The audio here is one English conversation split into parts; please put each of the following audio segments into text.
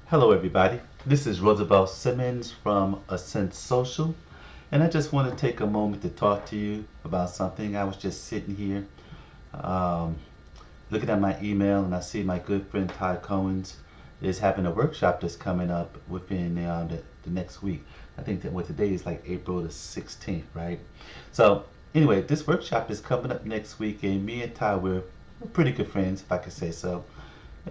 Hello, everybody. This is Roosevelt Simmons from AscendSocial, and I just want to take a moment to talk to you about something. I was just sitting here um, looking at my email, and I see my good friend Ty Cohen's is having a workshop that's coming up within the next week. I think that what today is like April the 16th, right? So, anyway, this workshop is coming up next week, and me and Ty, we're pretty good friends, if I could say so.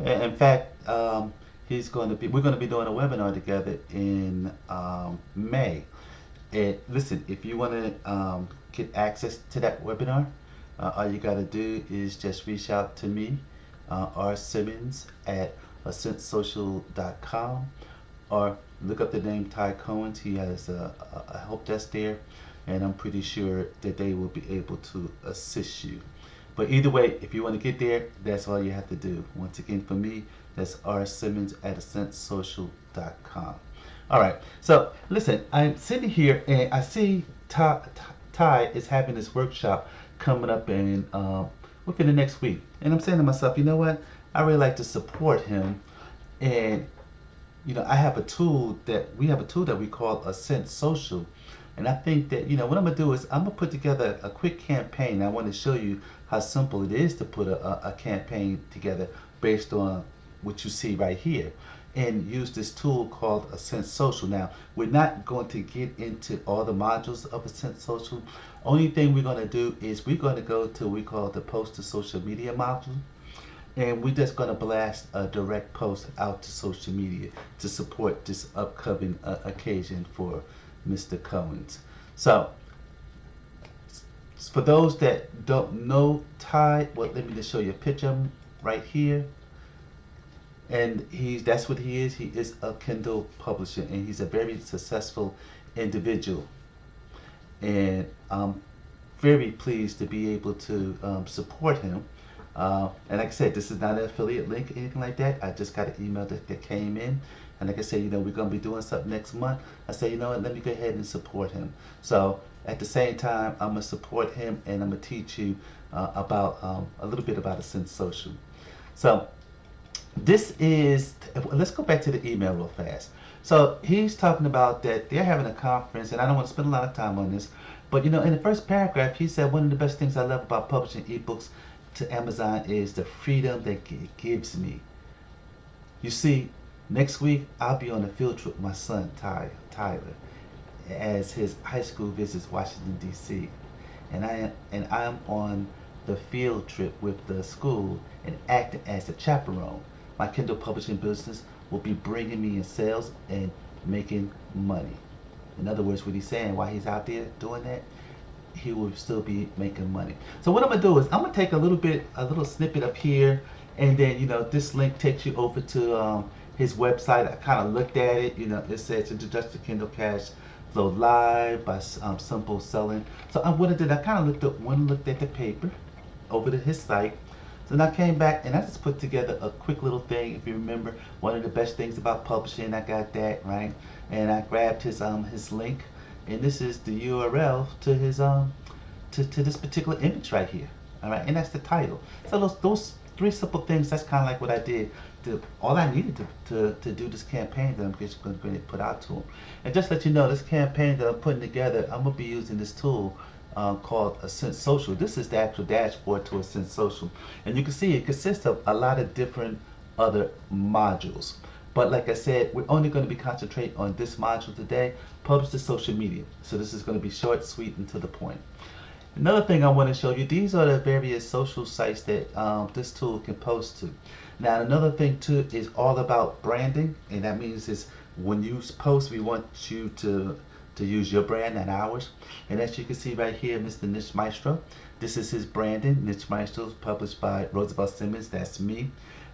In fact, we're going to be doing a webinar together in May. And listen, if you want to get access to that webinar, all you got to do is just reach out to me, R. Simmons at AscendSocial.com, or look up the name Ty Cohen. He has a help desk there, and I'm pretty sure that they will be able to assist you. But either way, if you want to get there, that's all you have to do. Once again, for me, that's rsimmons at AscendSocial.com. All right. So listen, I'm sitting here and I see Ty is having this workshop coming up in within the next week, and I'm saying to myself, you know what? I really like to support him, and I have a tool that we call AscendSocial, and I think that what I'm gonna do is I'm gonna put together a quick campaign. I want to show you how simple it is to put a campaign together based on what you see right here, and use this tool called AscendSocial. Now, we're not going to get into all the modules of AscendSocial. Only thing we're going to do is we're going to go to what we call the post to social media module, and we're just going to blast a direct post out to social media to support this upcoming occasion for Mr. Cohen's. So, for those that don't know Ty, well, let me just show you a picture right here. And that's what he is. He is a Kindle publisher, and he's a very successful individual. And I'm very pleased to be able to support him. And like I said, this is not an affiliate link or anything like that. I just got an email that came in. And like I said, we're going to be doing something next month. I said, you know what, let me go ahead and support him. So at the same time, I'm going to support him, and I'm going to teach you about a little bit about AscendSocial. So let's go back to the email real fast. So he's talking about that they're having a conference, and I don't want to spend a lot of time on this, but in the first paragraph, he said one of the best things I love about publishing ebooks to Amazon is the freedom that it gives me. You see, next week I'll be on a field trip with my son Tyler, as his high school visits Washington D.C. and I'm on the field trip with the school and acting as the chaperone. My Kindle publishing business will be bringing me in sales and making money. In other words, what he's saying, while he's out there doing that, he will still be making money. So what I'm gonna do is I'm gonna take a little snippet up here, and then this link takes you over to his website. I kind of looked at it. It says Introduction to Kindle Cash Flow Live by Simple Selling. So what I did, I kind of looked at the paper over to his site. So then I came back and I just put together a quick little thing. If you remember, one of the best things about publishing, I got that right, and I grabbed his link, and this is the URL to his to this particular image right here. All right, and that's the title. So those three simple things. That's kind of like what I did. All I needed to do this campaign that I'm just going to put out to him. And just let you know, this campaign that I'm putting together, I'm going to be using this tool called AscendSocial. This is the actual dashboard to AscendSocial, and you can see it consists of a lot of different other modules. But like I said, we're only going to be concentrating on this module today, publish to social media. So this is going to be short, sweet, and to the point. Another thing I want to show you, these are the various social sites that this tool can post to. Now another thing too is all about branding, and that means is when you post, we want you to use your brand, not ours. And as you can see right here, Mr. Niche Maestro, this is his branding. Niche Maestro is published by Roosevelt Simmons, that's me.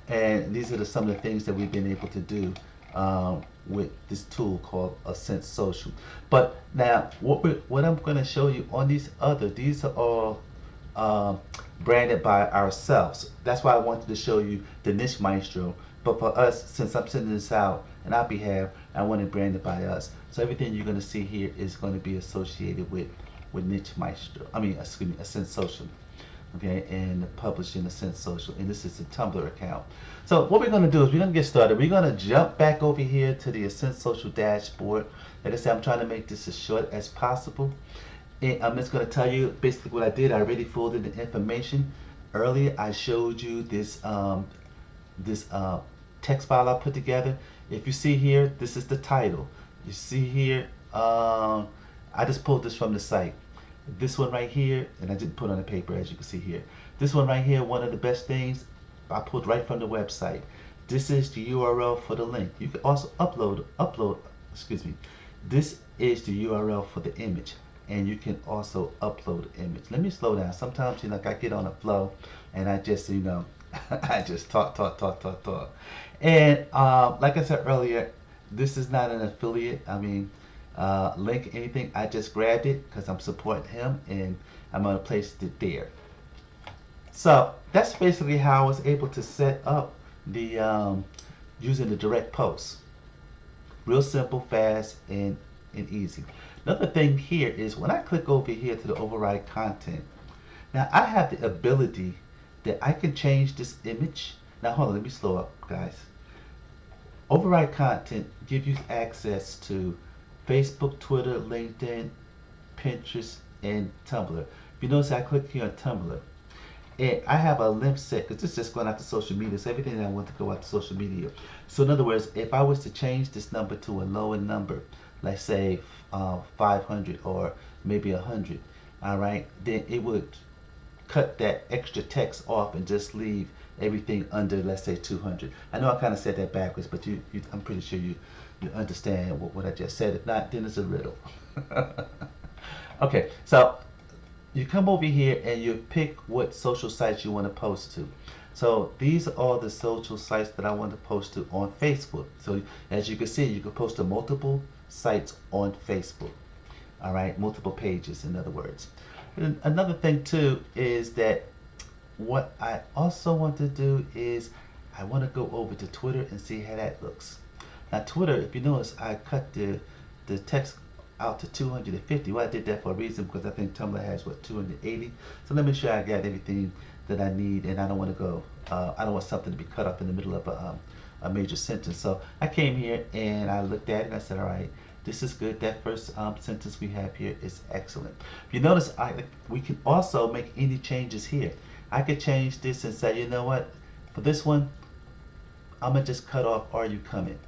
And these are some of the things that we've been able to do with this tool called AscendSocial. But now, what I'm going to show you on these are all branded by ourselves. That's why I wanted to show you the Niche Maestro. But for us, since I'm sending this out on our behalf, I want it branded by us. So everything you're going to see here is going to be associated with Niche Maestro. I mean, excuse me, AscendSocial. okay, and the publishing AscendSocial, and this is the Tumblr account. So what we're going to do is we're going to get started. We're going to jump back over here to the AscendSocial dashboard. Like I said, I'm trying to make this as short as possible. And I'm just going to tell you basically what I did. I already filled in the information. Earlier, I showed you this text file I put together. If you see here, this is the title. You see here, I just pulled this from the site. This one right here, and I didn't put on the paper as you can see here. This one right here, one of the best things, I pulled right from the website. This is the URL for the link. You can also excuse me. This is the URL for the image, and you can also upload the image. Let me slow down. Sometimes, you know, like I get on a flow, and I just, you know, I just talk. And like I said earlier, this is not an affiliate. I mean, link anything. I just grabbed it because I'm supporting him, and I'm gonna place it there. So that's basically how I was able to set up the using the direct post. Real simple, fast, and easy. Another thing here is when I click over here to the override content. Now I have the ability that I can change this image. Now hold on, let me slow up, guys. Override content gives you access to Facebook, Twitter, LinkedIn, Pinterest, and Tumblr. If you notice, I click here on Tumblr, and I have a limp set because this is just going out to social media. So everything that I want to go out to social media. So in other words, if I was to change this number to a lower number, let's say 500 or maybe 100, all right, then it would cut that extra text off and just leave everything under, let's say, 200. I know I kind of said that backwards, but I'm pretty sure you understand what I just said. If not, then it's a riddle. Okay, so you come over here and you pick what social sites you want to post to. So these are the social sites that I want to post to on Facebook. So as you can see, you can post to multiple sites on Facebook. All right, multiple pages, in other words. And another thing too is that what I also want to do is I want to go over to Twitter and see how that looks. Now Twitter, if you notice, I cut the text out to 250. Well, I did that for a reason because I think Tumblr has what, 280. So let me make sure I got everything that I need, and I don't want to go. I don't want something to be cut off in the middle of a major sentence. So I came here and I looked at it and I said, all right, this is good. That first sentence we have here is excellent. If you notice, we can also make any changes here. I could change this and say, you know what, for this one, I'm gonna just cut off "Are you coming?"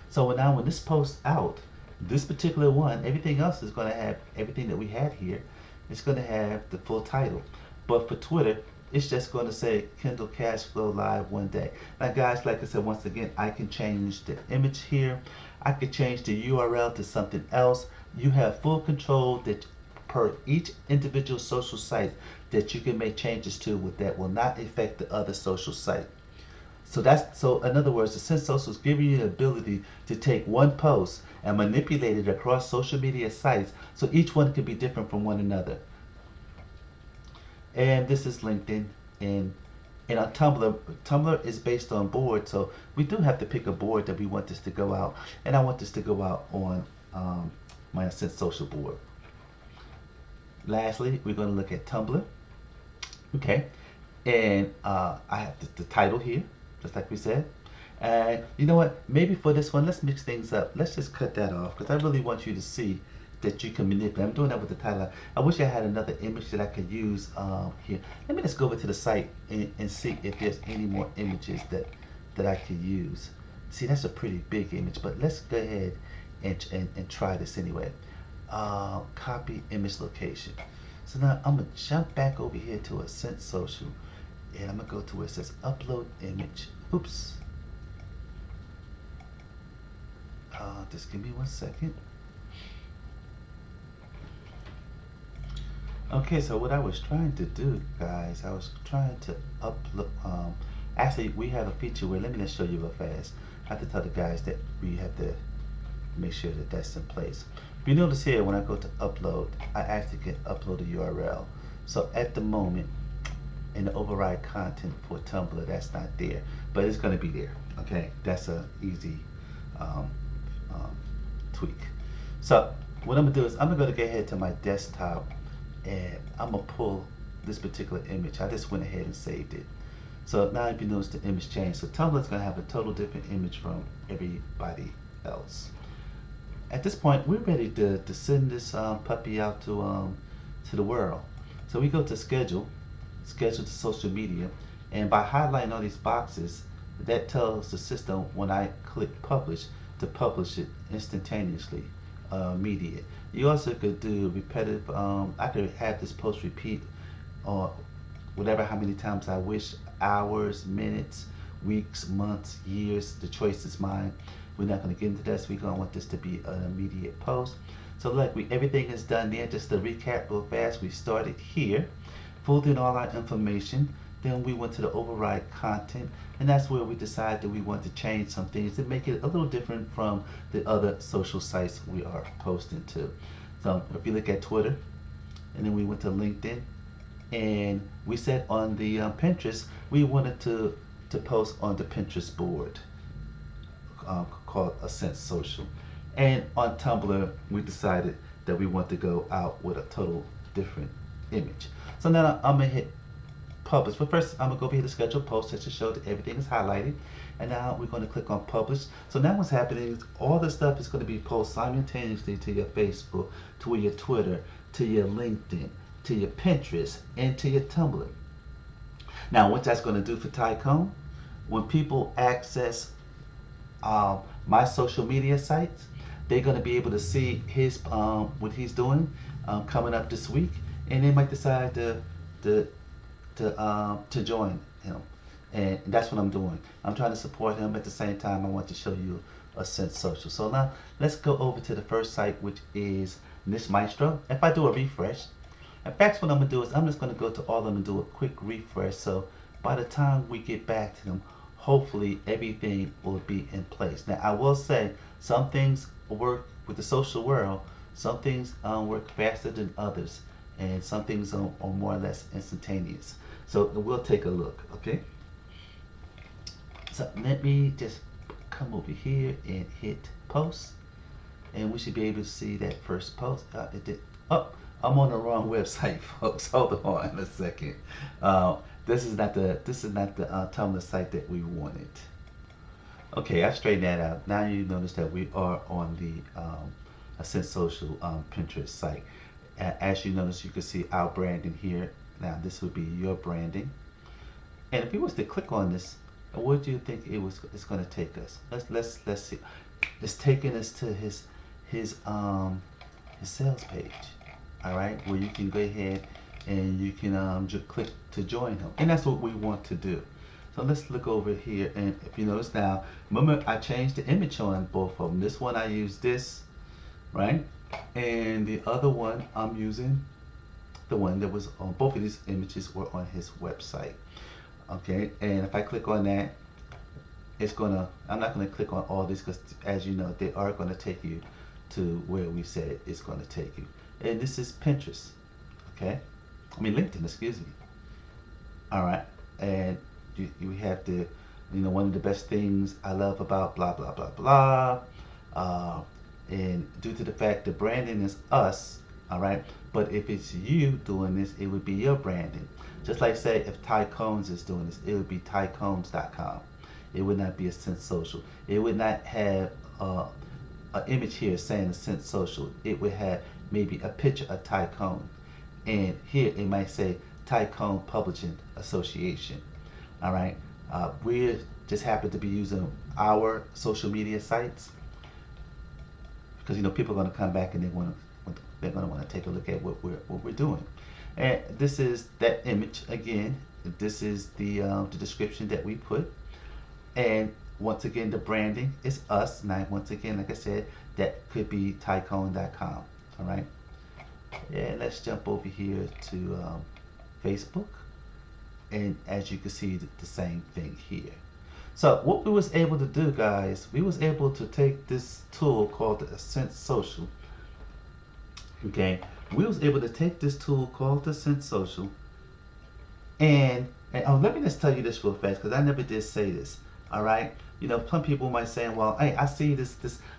So now when this posts out, this particular one, everything else is gonna have everything that we had here. It's gonna have the full title. But for Twitter, it's just gonna say Kindle Cash Flow Live one day. Now guys, like I said, once again, I can change the image here. I could change the URL to something else. You have full control that per each individual social site that you can make changes to with that will not affect the other social site. So in other words, AscendSocial is giving you the ability to take one post and manipulate it across social media sites so each one can be different from one another. And this is LinkedIn, and on Tumblr is based on board, so we do have to pick a board that we want this to go out, and I want this to go out on my AscendSocial board. Lastly, we're going to look at Tumblr. Okay, and I have the title here, just like we said. And you know what? Maybe for this one, let's mix things up. Let's just cut that off because I really want you to see that you can manipulate. I'm doing that with the title. I wish I had another image that I could use here. Let me just go over to the site and see if there's any more images that I could use. See, that's a pretty big image, but let's go ahead and try this anyway. Copy image location. So now I'm gonna jump back over here to AscendSocial, and I'm gonna go to where it says upload image. Oops. Just give me 1 second. Okay, so what I was trying to do, guys, I was trying to upload. Actually, we have a feature where, let me just show you real fast. I have to tell the guys that we have to make sure that that's in place. If you notice here, when I go to upload, I actually can upload a URL. So at the moment, in the override content for Tumblr, that's not there, but it's going to be there. Okay, that's a easy tweak. So what I'm gonna do is I'm gonna go ahead to my desktop, and I'm gonna pull this particular image. I just went ahead and saved it. So now if you notice the image change, so Tumblr's going to have a total different image from everybody else. At this point, we're ready to send this puppy out to the world. So we go to schedule to social media, and by highlighting all these boxes, that tells the system when I click publish to publish it instantaneously, immediate. You also could do repetitive. I could have this post repeat or whatever, how many times I wish, hours, minutes, weeks, months, years. The choice is mine. We're not going to get into this. We're going to want this to be an immediate post. So look, everything is done there. Just to recap real fast, we started here, filled in all our information. Then we went to the override content, and that's where we decided that we want to change some things to make it a little different from the other social sites we are posting to. So if you look at Twitter, and then we went to LinkedIn, and we said on the Pinterest, we wanted to post on the Pinterest board called AscendSocial. And on Tumblr, we decided that we want to go out with a total different image. So now I'm going to hit publish. But first, I'm going to go over here to schedule post just to show that everything is highlighted. And now we're going to click on publish. So now what's happening is all the stuff is going to be posted simultaneously to your Facebook, to your Twitter, to your LinkedIn, to your Pinterest, and to your Tumblr. Now what that's going to do for Tycoon, when people access my social media sites, they're going to be able to see his what he's doing coming up this week, and they might decide to join him. And that's what I'm doing. I'm trying to support him. At the same time, I want to show you AscendSocial. So now let's go over to the first site, which is Niche Maestro. If I do a refresh, in fact, what I'm going to do is I'm just going to go to all of them and do a quick refresh. So by the time we get back to them, hopefully everything will be in place. Now, I will say some things work with the social world. Some things work faster than others. And some things are more or less instantaneous. So we'll take a look, okay? So let me just come over here and hit post. And we should be able to see that first post. It did. Oh, I'm on the wrong website, folks. Hold on a second. This is not the Tumblr site that we wanted. Okay, I straightened that out. Now you notice that we are on the AscendSocial Pinterest site. As you notice, you can see our branding here. Now this would be your branding. And if we was to click on this, where do you think it's going to take us? Let's see. It's taking us to his sales page. All right, where you can go ahead and you can just click to join him, and that's what we want to do. So let's look over here, and if you notice now, remember I changed the image on both of them. This one I use this, right, and the other one I'm using the one that was on both of these images were on his website. Okay, and if I click on that, it's gonna, I'm not gonna click on all these because as you know, they are gonna take you to where we said it's gonna take you. And this is Pinterest, okay? I mean LinkedIn, excuse me. All right, and you have to, you know, one of the best things I love about blah blah blah blah, and due to the fact that branding is us, all right. But if it's you doing this, it would be your branding. Just like say if Ty Combs is doing this, it would be tycombs.com. It would not be AscendSocial. It would not have an image here saying AscendSocial. It would have maybe a picture of Ty Combs, and here it might say Ty Combs Publishing Association. All right, we just happen to be using our social media sites because you know people are going to come back and they're going to want to take a look at what we're doing. And this is that image again. This is the description that we put, and once again the branding is us. Now once again, like I said, that could be tycoon.com. All right, and let's jump over here to Facebook, and as you can see, the same thing here. So what we was able to do, guys, we was able to take this tool called the AscendSocial. Okay, we was able to take this tool called the AscendSocial, and let me just tell you this real fast because I never did say this. All right, you know, some people might say, well, hey, I see this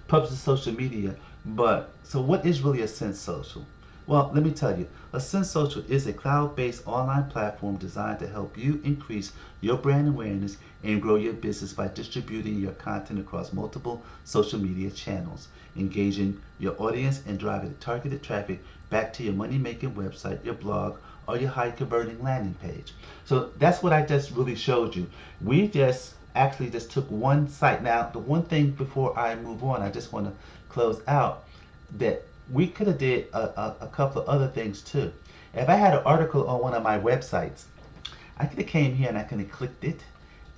publishing social media, but so what is really AscendSocial? Well, let me tell you, AscendSocial is a cloud-based online platform designed to help you increase your brand awareness and grow your business by distributing your content across multiple social media channels, engaging your audience and driving targeted traffic back to your money-making website, your blog, or your high-converting landing page. So that's what I just really showed you. We just actually just took one site. Now, the one thing before I move on, I just want to close out that we could have did a couple of other things too. If I had an article on one of my websites, I could have came here and I could have clicked it,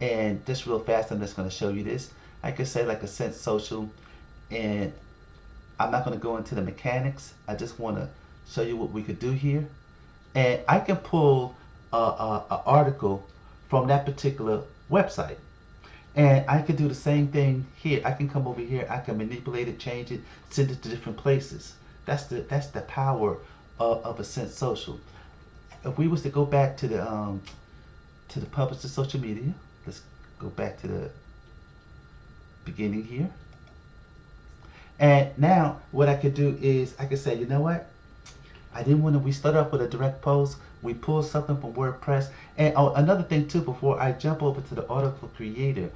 and just real fast, I'm just going to show you this. I could say like AscendSocial, and I'm not going to go into the mechanics. I just want to show you what we could do here, and I can pull a article from that particular website. And I could do the same thing here. I can come over here. I can manipulate it, change it, send it to different places. That's the power of AscendSocial. If we was to go back to the published social media, let's go back to the beginning here. And now what I could do is I could say, you know what? I didn't want to. We start off with a direct post. We pull something from WordPress. And another thing too, before I jump over to the article creator,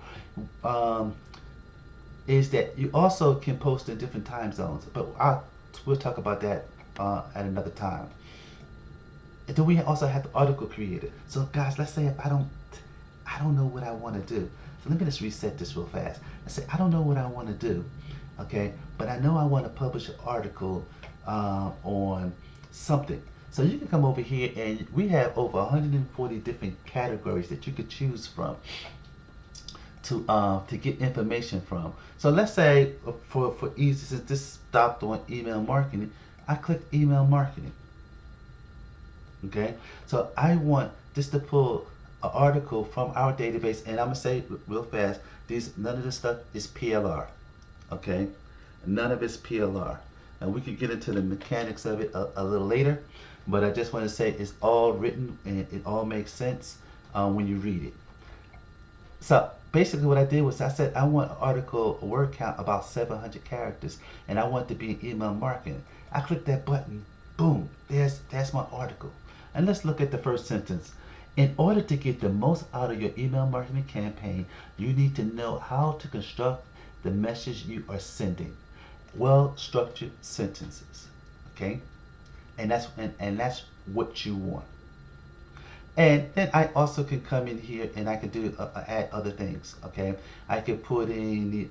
is that you also can post in different time zones. But we'll talk about that at another time. And then we also have the article creator. So guys, let's say if I don't know what I want to do. So let me just reset this real fast. I say I don't know what I want to do, okay? But I know I want to publish an article on something. So you can come over here and we have over 140 different categories that you could choose from to get information from. So let's say for easy, since this stopped on email marketing, I clicked email marketing. Okay, so I want this to pull an article from our database, and I'm gonna say real fast, none of this stuff is PLR. Okay, none of it's PLR. And we can get into the mechanics of it a little later, but I just want to say it's all written and it all makes sense when you read it. So basically what I did was I said I want an article, a word count about 700 characters, and I want it to be in email marketing. I click that button, boom, that's my article. And let's look at the first sentence. In order to get the most out of your email marketing campaign, you need to know how to construct the message you are sending. Well-structured sentences, okay? And that's what you want. And then I also can come in here and I can do add other things, okay? I can put in the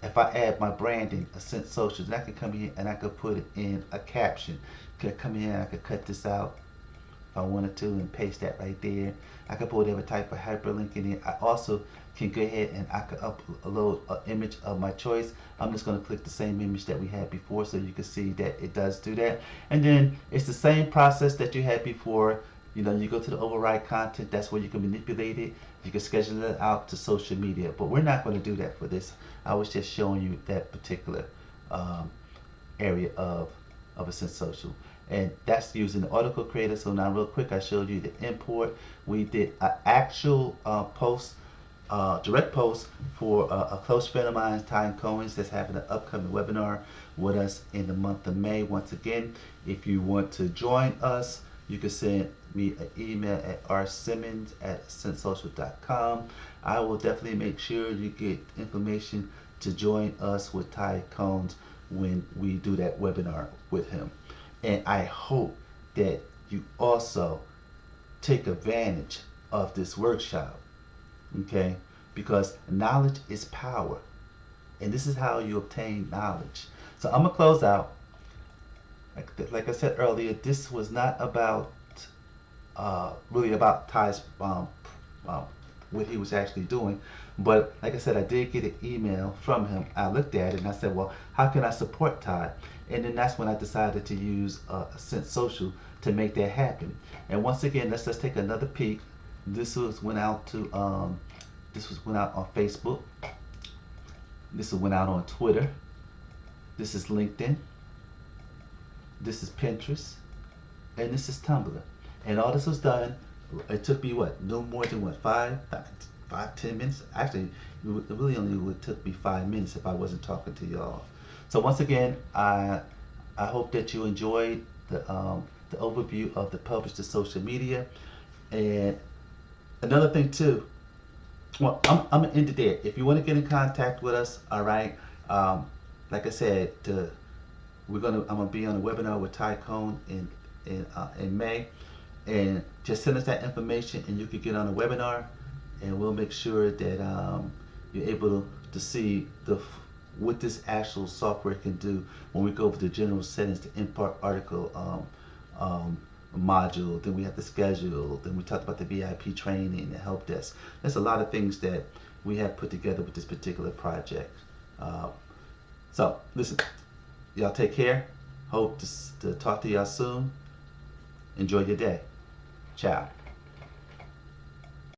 if I add my branding, AscendSocial, then I can come here and I could put it in a caption. Could come in and I could cut this out if I wanted to and paste that right there. I could put whatever type of hyperlink in it. I also can go ahead and I could upload an image of my choice. I'm just going to click the same image that we had before so you can see that it does do that. And then it's the same process that you had before. You know, you go to the override content, that's where you can manipulate it. You can schedule it out to social media, but we're not going to do that for this. I was just showing you that particular area of AscendSocial. And that's using the article creator. So now real quick, I showed you the import. We did an actual post, direct post for a close friend of mine, Ty Cohen's, that's having an upcoming webinar with us in the month of May. Once again, if you want to join us, you can send me an email at rsimmons@ascendsocial.com. I will definitely make sure you get information to join us with Ty Combs when we do that webinar with him. And I hope that you also take advantage of this workshop, okay? Because knowledge is power, and this is how you obtain knowledge. So I'm gonna close out. Like I said earlier, this was not about really about Ty's what he was actually doing, but like I said, I did get an email from him. I looked at it and I said, well, how can I support Ty? And then that's when I decided to use AscendSocial to make that happen. And once again, let's just take another peek. This went out on Facebook. This went out on Twitter. This is LinkedIn. This is Pinterest, and this is Tumblr. And all this was done, it took me no more than 10 minutes. Actually, it really only would took me 5 minutes if I wasn't talking to y'all. So once again, I I hope that you enjoyed the overview of the published to social media. And another thing too, well, I'm gonna end it there. If you want to get in contact with us, all right. Um, like I said, I'm gonna be on a webinar with Ty Cohn in May, and just send us that information, and you can get on a webinar, and we'll make sure that you're able to see what this actual software can do when we go over the general settings, the import article module. Then we have the schedule. Then we talked about the VIP training, the help desk. There's a lot of things that we have put together with this particular project. Uh, so listen, y'all take care. Hope to talk to y'all soon. Enjoy your day. Ciao.